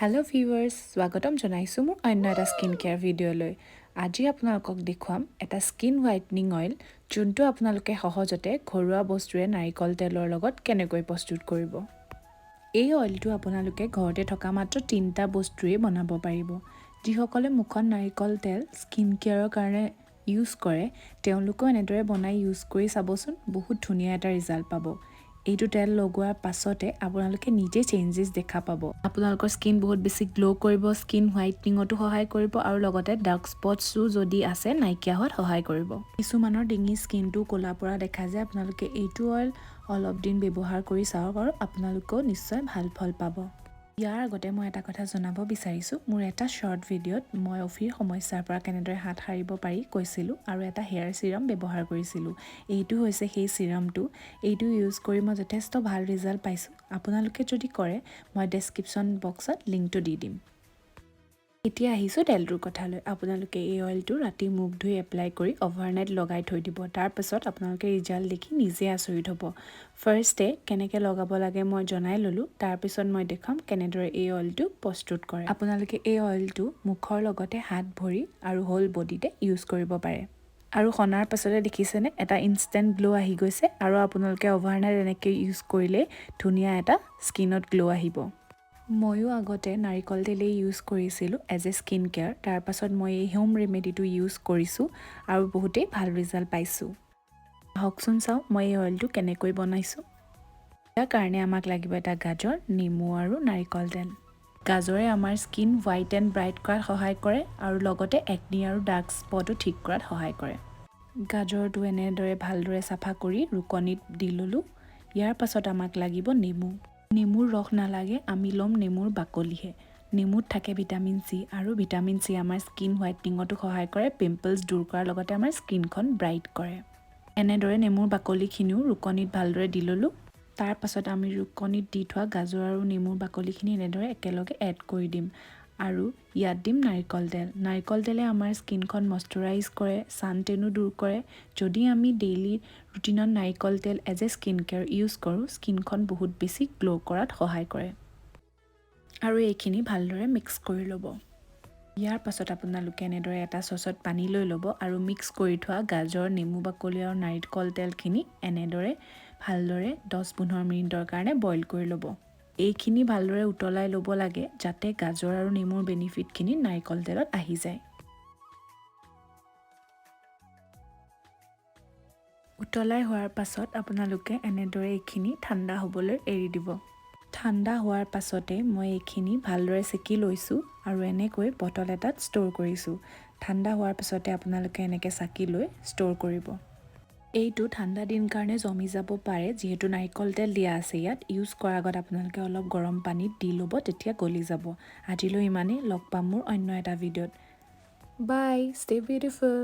Hello' viewers, স্বাগতম জনাইছোঁ মোৰ অন্য এটা স্কিন কেয়াৰ ভিডিঅ'লৈ। আজি আপোনালোকক দেখুৱাম এটা স্কিন হোৱাইটনিং অইল, যোনটো আপোনালোকে সহজতে ঘৰুৱা বস্তুৰে নাৰিকল তেলৰ লগত কেনেকৈ প্ৰস্তুত কৰিব। এই অইলটো আপোনালোকে ঘৰতে থকা মাত্ৰ 3টা বস্তুৰেই বনাব পাৰিব। যিসকলে মুখত নাৰিকল তেল স্কিন কেয়াৰৰ কাৰণে ইউজ কৰে, তেওঁলোকেও এনেদৰে বনাই ইউজ কৰি চাবচোন, বহুত ধুনীয়া এটা ৰিজাল্ট পাব। এইটো তেল লগোৱাৰ পাছতে আপোনালোকে নিজে চেঞ্জেছ দেখা পাব। আপোনালোকৰ স্কিন বহুত বেছি গ্ল' কৰিব, স্কিন হোৱাইটনিঙতো সহায় কৰিব আৰু লগতে ডাৰ্ক স্পটছো যদি আছে নাইকিয়া হোৱাত সহায় কৰিব। কিছুমানৰ ডিঙি স্কিনটো ক'লা পৰা দেখা যায়, আপোনালোকে এইটো অইল অলপ দিন ব্যৱহাৰ কৰি চাওক আৰু আপোনালোকেও নিশ্চয় ভাল ফল পাব। ইয়াৰ আগতে মই এটা কথা জনাব বিচাৰিছোঁ, মোৰ এটা শ্বৰ্ট ভিডিঅ'ত মই অফিৰ সমস্যাৰ পৰা কেনেদৰে হাত সাৰিব পাৰি কৈছিলোঁ আৰু এটা হেয়াৰ চিৰাম ব্যৱহাৰ কৰিছিলোঁ। এইটো হৈছে সেই চিৰামটো। এইটো ইউজ কৰি মই যথেষ্ট ভাল ৰিজাল্ট পাইছোঁ। আপোনালোকে যদি কৰে, মই ডেছক্ৰিপশ্যন বক্সত লিংকটো দি দিম। এতিয়া আহিছোঁ তেলটোৰ কথালৈ। আপোনালোকে এই অইলটো ৰাতি মুখ ধুই এপ্লাই কৰি অভাৰনাইট লগাই থৈ দিব। তাৰপাছত আপোনালোকে ৰিজাল্ট দেখি নিজে আচৰিত হ'ব। ফাৰ্ষ্টে কেনেকৈ লগাব লাগে মই জনাই ল'লোঁ, তাৰপিছত মই দেখাম কেনেদৰে এই অইলটো প্ৰস্তুত কৰে। আপোনালোকে এই অইলটো মুখৰ লগতে হাত, ভৰি আৰু হোল বডিতে ইউজ কৰিব পাৰে। আৰু সনাৰ পাছতে দেখিছেনে এটা ইনষ্টেণ্ট গ্ল' আহি গৈছে আৰু আপোনালোকে অভাৰনাইট এনেকৈ ইউজ কৰিলে ধুনীয়া এটা স্কিনত গ্ল' আহিব। ময়ো আগতে নাৰিকল তেলেই ইউজ কৰিছিলোঁ এজ এ স্কিন কেয়াৰ। তাৰপাছত মই এই হোম ৰেমেডিটো ইউজ কৰিছোঁ আৰু বহুতেই ভাল ৰিজাল্ট পাইছোঁ। আহকচোন চাওঁ মই এই অইলটো কেনেকৈ বনাইছোঁ। ইয়াৰ কাৰণে আমাক লাগিব এটা গাজৰ, নেমু আৰু নাৰিকল তেল। গাজৰে আমাৰ স্কিন হোৱাইট এণ্ড ব্ৰাইট কৰাত সহায় কৰে আৰু লগতে একনি আৰু ডাৰ্ক স্পটো ঠিক কৰাত সহায় কৰে। গাজৰটো এনেদৰে ভালদৰে চাফা কৰি ৰুকনিত দি ল'লোঁ। ইয়াৰ পাছত আমাক লাগিব নেমু। নেমুৰ ৰস নালাগে, আমি ল'ম নেমুৰ বাকলিহে। নেমুত থাকে ভিটামিন চি আৰু ভিটামিন চি আমাৰ স্কিন হোৱাইটনিঙতো সহায় কৰে, পিম্পলছ দূৰ কৰাৰ লগতে আমাৰ স্কিনখন ব্ৰাইট কৰে। এনেদৰে নেমুৰ বাকলিখিনিও ৰুকনিত ভালদৰে দি ল'লোঁ। তাৰ পাছত আমি ৰুকনিত দি থোৱা গাজৰ আৰু নেমুৰ বাকলিখিনি এনেদৰে একেলগে এড কৰি দিম আৰু ইয়াত দিম নাৰিকল তেল। নাৰিকল তেলে আমাৰ স্কিনখন মইশ্বৰাইজ কৰে, ছান টেনো দূৰ কৰে। যদি আমি ডেইলি ৰুটিনত নাৰিকল তেল as a skin care use কৰোঁ, স্কিনখন বহুত বেছি গ্ল' কৰাত সহায় কৰে। আৰু এইখিনি ভালদৰে মিক্স কৰি ল'ব। ইয়াৰ পাছত আপোনালোকে এনেদৰে এটা চচত পানী লৈ ল'ব আৰু মিক্স কৰি থোৱা গাজৰ, নেমু বাকলি আৰু নাৰিকল তেলখিনি এনেদৰে ভালদৰে 10-15 মিনিটৰ কাৰণে বইল কৰি ল'ব। এইখিনি ভালদৰে উতলাই ল'ব লাগে যাতে গাজৰ আৰু নেমুৰ বেনিফিটখিনি নাৰিকল তেলত আহি যায়। উতলাই হোৱাৰ পাছত আপোনালোকে এনেদৰে এইখিনি ঠাণ্ডা হ'বলৈ এৰি দিব। ঠাণ্ডা হোৱাৰ পাছতে মই এইখিনি ভালদৰে চেকি লৈছোঁ আৰু এনেকৈ বটল এটাত ষ্ট'ৰ কৰিছোঁ। ঠাণ্ডা হোৱাৰ পাছতে আপোনালোকে এনেকৈ চাকি লৈ ষ্ট'ৰ কৰিব। এইটো ঠাণ্ডা দিন কাৰণে জমি যাব পাৰে, যিহেতু নাৰিকল তেল দিয়া আছে ইয়াত। ইউজ কৰাৰ আগত আপোনালোকে অলপ গৰম পানীত দি ল'ব, তেতিয়া গলি যাব। আজিলৈ ইমানেই, লগ পাম মোৰ অন্য এটা ভিডিঅ'ত। বাই, ষ্টে বিউটিফুল।